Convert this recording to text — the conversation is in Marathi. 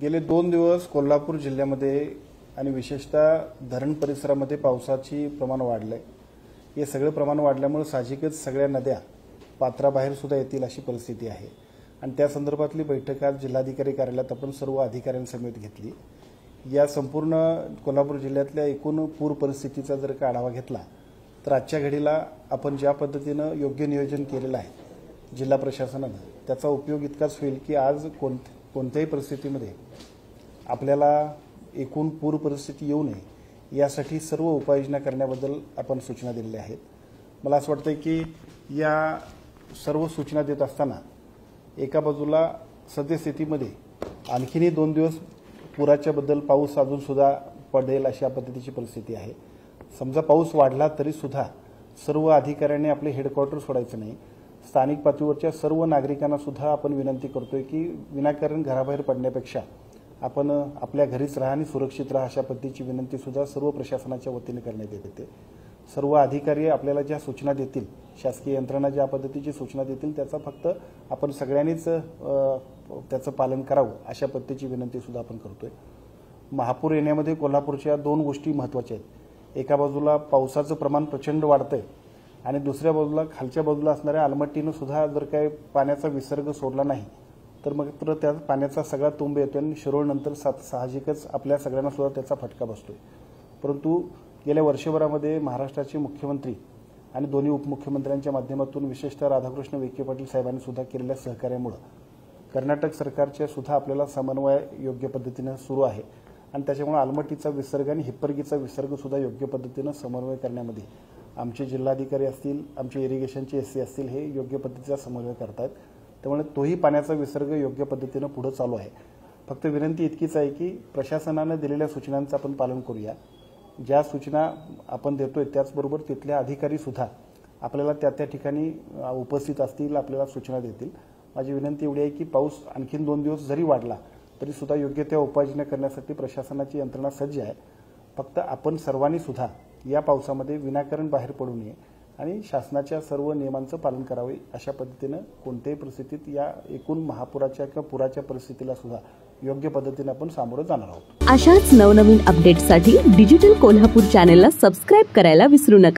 गेले 2 दिवस कोल्हापूर जिल्ह्यामध्ये आणि विशेषतः धरण परिसरामध्ये पावसाची प्रमाण वाढलंय। हे सगळे प्रमाण वाढल्यामुळे साहजिकच सगळ्या नद्या पात्राबाहेर सुद्धा येतील अशी परिस्थिती आहे आणि त्या संदर्भातली बैठक आज जिल्हाधिकारी कार्यालयात आपण सर्व अधिकाऱ्यांसमेत घेतली। या संपूर्ण कोल्हापूर जिल्ह्यातल्या एकूण पूर परिस्थितीचा जर का आढावा घेतला तर आजच्या घडीला आपण ज्या पद्धतीने योग्य नियोजन केलेलं आहे जिल्हा प्रशासनाने त्याचा उपयोग इतकाच होईल की आज कोणत्याही परिस्थितीमध्ये आपल्याला एकूण पूर परिस्थिती येऊ नये यासाठी सर्व उपाययोजना करण्याबद्दल आपण सूचना दिलेल्या आहेत। मला असं वाटतं की या सर्व सूचना देत असताना एका बाजूला सद्यस्थितीमध्ये आणखीनही 2 दिवस पुराच्या बद्दल पाऊस अजून सुद्धा पडेल अशा पद्धतीची परिस्थिती आहे। समजा पाऊस वाढला तरी सुद्धा सर्व अधिकाऱ्यांनी आपले हेडक्वार्टर सोडायचं नाही। स्थानिक पातळीवरच्या सर्व नागरिकांना सुद्धा आपण विनंती करतोय की विनाकारण घराबाहेर पडण्यापेक्षा आपण आपल्या घरीच राहा आणि सुरक्षित राहा अशा पद्धतीची विनंती सुद्धा सर्व प्रशासनाच्या वतीने करण्यात येते। सर्व अधिकारी आपल्याला ज्या सूचना देतील, शासकीय यंत्रणा ज्या पद्धतीची सूचना देतील त्याचा फक्त आपण सगळ्यांनीच त्याचं पालन करावं अशा पद्धतीची विनंती सुद्धा आपण करतोय। महापूर येण्यामध्ये कोल्हापूरच्या 2 गोष्टी महत्त्वाच्या आहेत। एका बाजूला पावसाचं प्रमाण प्रचंड वाढतंय आणि दुसऱ्या बाजूला खालच्या बाजूला असणाऱ्या आलमट्टीने सुद्धा जर काही पाण्याचा विसर्ग सोडला नाही तर मग त्या पाण्याचा सगळा तुंब येतो आणि शिरोळनंतर साहजिकच आपल्या सगळ्यांना सुद्धा त्याचा फटका बसतोय। परंतु गेल्या वर्षभरामध्ये महाराष्ट्राचे मुख्यमंत्री आणि दोन्ही उपमुख्यमंत्र्यांच्या माध्यमातून विशेषतः राधाकृष्ण विखे पाटील साहेबांनी सुद्धा केलेल्या सहकार्यामुळे कर्नाटक सरकारच्या सुद्धा आपल्याला समन्वय योग्य पद्धतीने सुरू आहे आणि त्याच्यामुळे आलमट्टीचा विसर्ग आणि हिप्परगीचा विसर्ग सुद्धा योग्य पद्धतीने समन्वय करण्यामध्ये आमचे जिल्हाधिकारी असतील, आमचे इरिगेशनचे एससी असतील हे योग्य पद्धतीचा समन्वय करतात। त्यामुळे तोही पाण्याचा विसर्ग योग्य पद्धतीने पुढे चालू आहे। फक्त विनंती इतकीच आहे की प्रशासनाने दिलेल्या सूचनांचं आपण पालन करूया। ज्या सूचना आपण देतोय त्याचबरोबर तिथल्या अधिकारी सुद्धा आपल्याला त्या ठिकाणी उपस्थित असतील, आपल्याला सूचना देतील। माझी विनंती एवढी आहे की पाऊस आणखीन 2 दिवस जरी वाढला तरी सुद्धा योग्य त्या उपाययोजना करण्यासाठी प्रशासनाची यंत्रणा सज्ज आहे। फक्त आपण सर्वांनी सुद्धा या पावसामध्ये विनाकारण बाहेर पडू नये आणि शासनाच्या सर्व नियमांचं पालन करावे अशा पद्धतीने कोणत्याही परिस्थितीत या एकूण महापुराच्या किंवा पुराच्या परिस्थितीला सुद्धा योग्य पद्धतीने आपण सामोरं जाणार आहोत। अशाच नवनवीन अपडेट्ससाठी डिजिटल कोल्हापूर चॅनेलला सबस्क्राइब करायला विसरू नका।